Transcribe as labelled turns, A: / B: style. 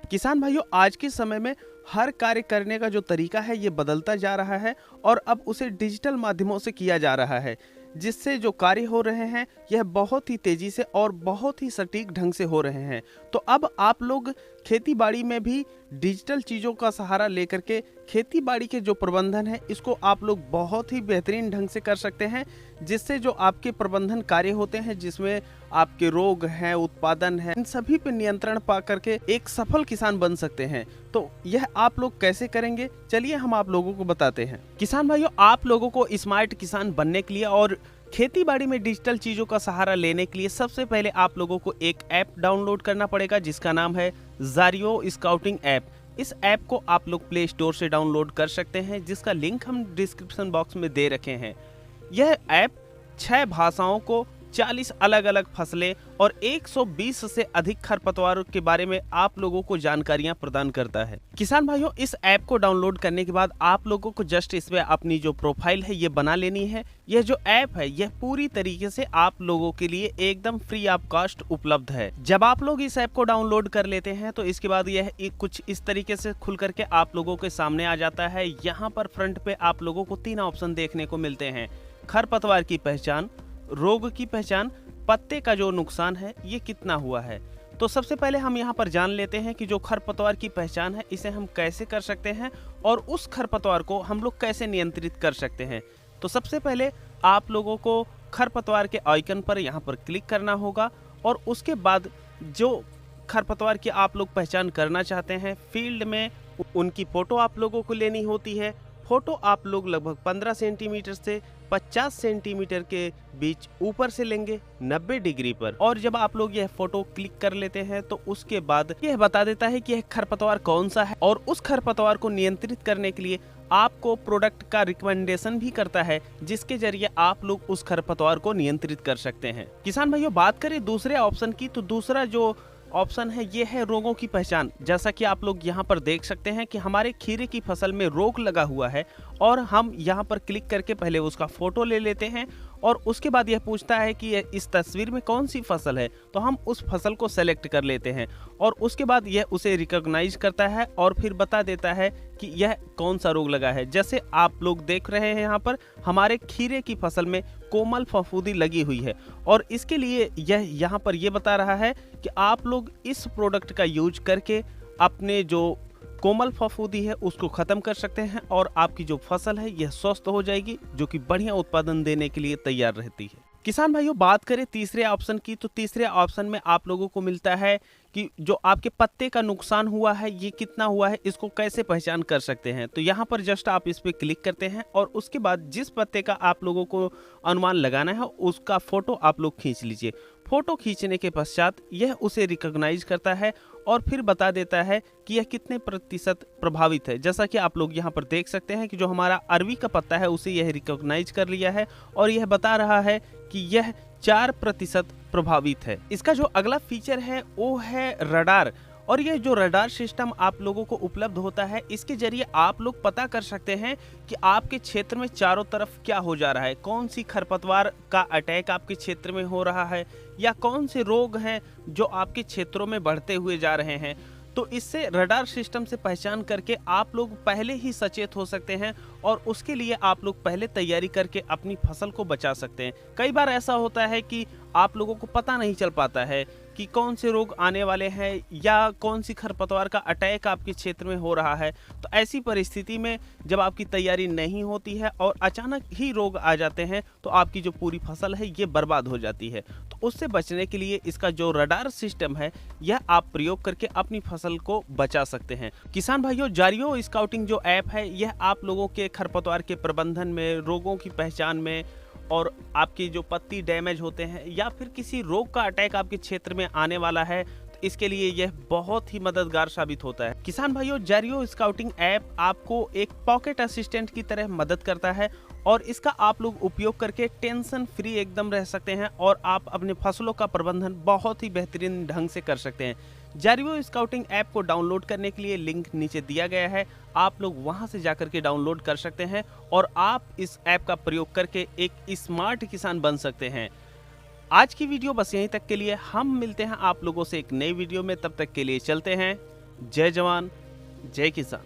A: किसान भाइयों, आज के समय में हर कार्य करने का जो तरीका है ये बदलता जा रहा है और अब उसे डिजिटल माध्यमों से किया जा रहा है, जिससे जो कार्य हो रहे हैं यह बहुत ही तेजी से और बहुत ही सटीक ढंग से हो रहे हैं। तो अब आप लोग खेती बाड़ी में भी डिजिटल चीज़ों का सहारा लेकर के खेती बाड़ी के जो प्रबंधन है इसको आप लोग बहुत ही बेहतरीन ढंग से कर सकते हैं, जिससे जो आपके प्रबंधन कार्य होते हैं जिसमें आपके रोग हैं, उत्पादन है, इन सभी पे नियंत्रण पा करके एक सफल किसान बन सकते हैं। तो यह आप लोग कैसे करेंगे, चलिए हम आप लोगों को बताते हैं। किसान भाइयों, आप लोगों को स्मार्ट किसान बनने के लिए और खेती बाड़ी में डिजिटल चीजों का सहारा लेने के लिए सबसे पहले आप लोगों को एक ऐप डाउनलोड करना पड़ेगा जिसका नाम है ज़ारियो स्काउटिंग ऐप। इस ऐप को आप लोग प्ले स्टोर से डाउनलोड कर सकते हैं, जिसका लिंक हम डिस्क्रिप्शन बॉक्स में दे रखे हैं। यह ऐप 6 भाषाओं को, 40 अलग अलग फसलें और 120 से अधिक खरपतवारों के बारे में आप लोगों को जानकारियां प्रदान करता है। किसान भाइयों, इस ऐप को डाउनलोड करने के बाद आप लोगों को जस्ट इसमें अपनी जो प्रोफाइल है ये बना लेनी है। यह जो ऐप है यह पूरी तरीके से आप लोगों के लिए एकदम फ्री ऑफ कॉस्ट उपलब्ध है। जब आप लोग इस ऐप को डाउनलोड कर लेते हैं तो इसके बाद यह कुछ इस तरीके से खुल करके आप लोगों के सामने आ जाता है। यहाँ पर फ्रंट पे आप लोगों को 3 ऑप्शन देखने को मिलते हैं: खरपतवार की पहचान, रोग की पहचान, पत्ते का जो नुकसान है ये कितना हुआ है। तो सबसे पहले हम यहाँ पर जान लेते हैं कि जो खरपतवार की पहचान है इसे हम कैसे कर सकते हैं और उस खरपतवार को हम लोग कैसे नियंत्रित कर सकते हैं। तो सबसे पहले आप लोगों को खरपतवार के आइकन पर यहाँ पर क्लिक करना होगा और उसके बाद जो खरपतवार की आप लोग पहचान करना चाहते हैं फील्ड में उनकी फ़ोटो आप लोगों को लेनी होती है। फ़ोटो आप लोग लगभग 15 सेंटीमीटर से 50 सेंटीमीटर के बीच ऊपर से लेंगे 90 डिग्री पर। और जब आप लोग यह फोटो क्लिक कर लेते हैं तो उसके बाद यह बता देता है कि यह खरपतवार कौन सा है और उस खरपतवार को नियंत्रित करने के लिए आपको प्रोडक्ट का रिकमेंडेशन भी करता है, जिसके जरिए आप लोग उस खरपतवार को नियंत्रित कर सकते हैं। किसान भाइयों, बात करें दूसरे ऑप्शन की तो दूसरा जो ऑप्शन है ये है रोगों की पहचान। जैसा कि आप लोग यहाँ पर देख सकते हैं कि हमारे खीरे की फसल में रोग लगा हुआ है और हम यहाँ पर क्लिक करके पहले उसका फोटो ले लेते हैं और उसके बाद यह पूछता है कि इस तस्वीर में कौन सी फसल है, तो हम उस फसल को सेलेक्ट कर लेते हैं और उसके बाद यह उसे रिकॉग्नाइज करता है और फिर बता देता है कि यह कौन सा रोग लगा है। जैसे आप लोग देख रहे हैं यहाँ पर हमारे खीरे की फसल में कोमल फफूंदी लगी हुई है और इसके लिए यह यहाँ पर यह बता रहा है कि आप लोग इस प्रोडक्ट का यूज करके अपने जो कोमल फफूंदी है उसको खत्म कर सकते हैं और आपकी जो फसल है यह स्वस्थ हो जाएगी, जो कि बढ़िया उत्पादन देने के लिए तैयार रहती है। किसान भाइयों, बात करें तीसरे ऑप्शन की तो तीसरे ऑप्शन में आप लोगों को मिलता है कि जो आपके पत्ते का नुकसान हुआ है ये कितना हुआ है, इसको कैसे पहचान कर सकते हैं। तो यहाँ पर जस्ट आप इस पर क्लिक करते हैं और उसके बाद जिस पत्ते का आप लोगों को अनुमान लगाना है उसका फोटो आप लोग खींच लीजिए। फोटो खींचने के पश्चात यह उसे रिकॉग्नाइज करता है और फिर बता देता है कि यह कितने प्रतिशत प्रभावित है। जैसा कि आप लोग यहाँ पर देख सकते हैं कि जो हमारा अरवी का पत्ता है उसे यह रिकॉग्नाइज कर लिया है और यह बता रहा है कि यह 4% प्रभावित है। इसका जो अगला फीचर है वो है रडार और ये जो रडार सिस्टम आप लोगों को उपलब्ध होता है इसके जरिए आप लोग पता कर सकते हैं कि आपके क्षेत्र में चारों तरफ क्या हो जा रहा है, कौन सी खरपतवार का अटैक आपके क्षेत्र में हो रहा है या कौन से रोग हैं जो आपके क्षेत्रों में बढ़ते हुए जा रहे हैं। तो इससे रडार सिस्टम से पहचान करके आप लोग पहले ही सचेत हो सकते हैं और उसके लिए आप लोग पहले तैयारी करके अपनी फसल को बचा सकते हैं। कई बार ऐसा होता है कि आप लोगों को पता नहीं चल पाता है कि कौन से रोग आने वाले हैं या कौन सी खरपतवार का अटैक आपके क्षेत्र में हो रहा है। तो ऐसी परिस्थिति में जब आपकी तैयारी नहीं होती है और अचानक ही रोग आ जाते हैं तो आपकी जो पूरी फसल है ये बर्बाद हो जाती है। तो उससे बचने के लिए इसका जो रडार सिस्टम है यह आप प्रयोग करके अपनी फसल को बचा सकते हैं। किसान भाइयों, ज़ारियो स्काउटिंग जो ऐप है यह आप लोगों के खरपतवार के प्रबंधन में, रोगों की पहचान में और आपकी जो पत्ती डैमेज होते हैं या फिर किसी रोग का अटैक आपके क्षेत्र में आने वाला है तो इसके लिए यह बहुत ही मददगार साबित होता है। किसान भाइयों, ज़ारियो स्काउटिंग ऐप आपको एक पॉकेट असिस्टेंट की तरह मदद करता है और इसका आप लोग उपयोग करके टेंशन फ्री एकदम रह सकते हैं और आप अपने फसलों का प्रबंधन बहुत ही बेहतरीन ढंग से कर सकते हैं। ज़ारियो स्काउटिंग ऐप को डाउनलोड करने के लिए लिंक नीचे दिया गया है, आप लोग वहां से जाकर के डाउनलोड कर सकते हैं और आप इस ऐप का प्रयोग करके एक स्मार्ट किसान बन सकते हैं। आज की वीडियो बस यहीं तक के लिए, हम मिलते हैं आप लोगों से एक नई वीडियो में, तब तक के लिए चलते हैं, जय जवान जय किसान।